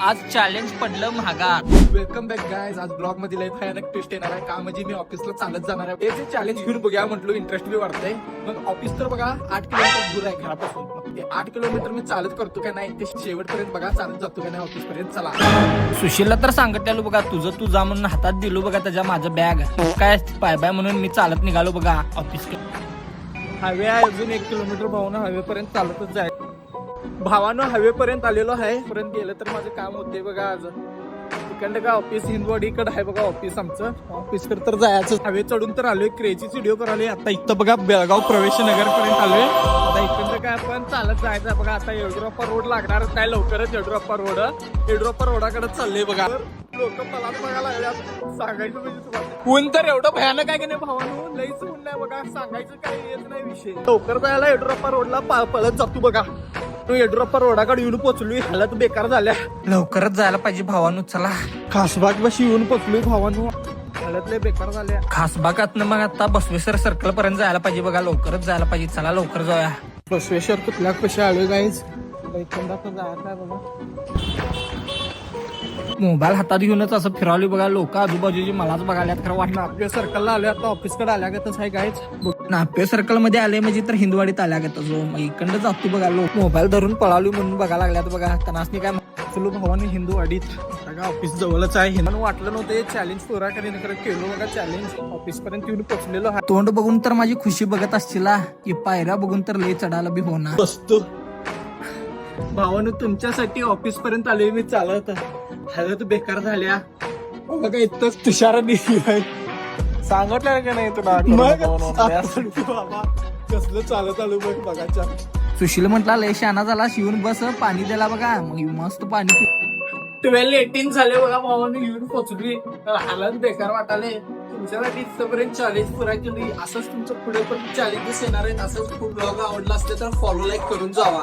आज चॅलेंज पडलं महागात. Welcome back guys. आज ब्लॉग मध्ये लय भयानक ट्विस्ट येणार आहे. का म्हणजे मी ऑफिसला चालत जाणार आहे. ते चॅलेंज घेऊन बघूया म्हटलं, इंटरेस्ट बी वाढतंय. मग ऑफिस तर बघा 8 किलोमीटर दूर आहे घरापासून. मग ते 8 किलोमीटर मी चालत करतो का नाही ते शेवटपर्यंत बघा, चालत जातो का नाही ऑफिस पर्यंत. चला. सुशीलला तर सांगितलेलो बघा, तुझं तू जा म्हणून हातात दिलो बघा त्याच्या माझं बॅग. काय बाय बाय म्हणून मी चालत निघालो बघा ऑफिस. हायवे आहे अजून 1 किलोमीटर. भावानं हायवे पर्यंत चालतच जाय. भावानं हायवे पर्यंत आलेलो आहे. पर्यंत गेलं तर माझं काम होते बघा. आज इकडं का ऑफिस हिंदवाडीकडे आहे बघा ऑफिस आमचं. ऑफिस तर जायचं. हायवे चढून तर आलोय, क्रेजीच व्हिडिओ करालोय. आता इथं बघा बेळगाव प्रवेश नगर पर्यंत आलोय. आता इकडं काय आपण चालत जायचं बघा. आता येडुरप्पा रोड लागणार काय लवकरच. येडुरप्पा रोडाकडे चाललंय बघा. लोक मला बघायला लागल्यात. सांगायचं म्हणजे तुम्हाला ऊन तर एवढं भयानक आहे की नाही भावानं. लईच ऊन नाही बघा. सांगायचं काही येत नाही विषय. लवकर जायला येडुरप्पा रोडला पळत जातो बघा. येडुरप्पा रोडाकडे येऊन पोचलोय. हालत बेकार झाल्या. लवकरच जायला पाहिजे भावानू. चला खासबाग बशी येऊन पोचलोय भावानू. हालत लय बेकार झाल्या. खासबागातनं मग आता बसवेश्वर सर्कल पर्यंत जायला पाहिजे बघा. लवकरच जायला पाहिजे. चला लवकर जाऊया. बसवेश्वर कुठल्या कशा आलोय गाईज. जायचं बघा. मोबाईल हातात घेऊनच असं फिरवली बघा. लोक आजूबाजूची मलाच बघायला खरं वाटलं. आपल्या सर्कलला आलोय. आता ऑफिसकडे आल्यागतच आहे गाईज. नाप्य सर्कल मध्ये आले म्हणजे तर हिंदवाडीत आल्या का जो मग इकडं जातो बघा. लोक मोबाईल धरून पळाली म्हणून बघायला लागल्यात बघा. त्यांनाच काय चलो भावानी हिंदवाडीत. ऑफिस जवळच आहे. म्हणून वाटलं नव्हतं चॅलेंज पुरा करीन केलो बघा. चॅलेंज ऑफिस पर्यंत येऊन पोचलेलो. तोंड बघून तर माझी खुशी बघत असशील की पायऱ्या बघून तर लय चढायला बी होणार. बसतो भावानं तुमच्यासाठी ऑफिस पर्यंत आलोय मी चालत. हालत बेकार झाल्या बघा. इथंच तुषार दिसली. सांगितलं का नाही तुला बाबा कसलं चालत आलो बघ बघाच्या. सुशील म्हटला लय शहाणा झाला. शिवून बस पाणी द्यायला बघा. मग मस्त पाणी 12:18 झाले बघा. भावानं येऊन पोचली. हालत बेकार वाटाले. तुमच्यासाठी इथपर्यंत चॅलेंज पुरा केली. असंच तुमचं पुढे पण चॅलेंजेस येणार आहेत. असंच खूप ब्लॉग आवडला असले तर फॉलो लाईक करून जावा.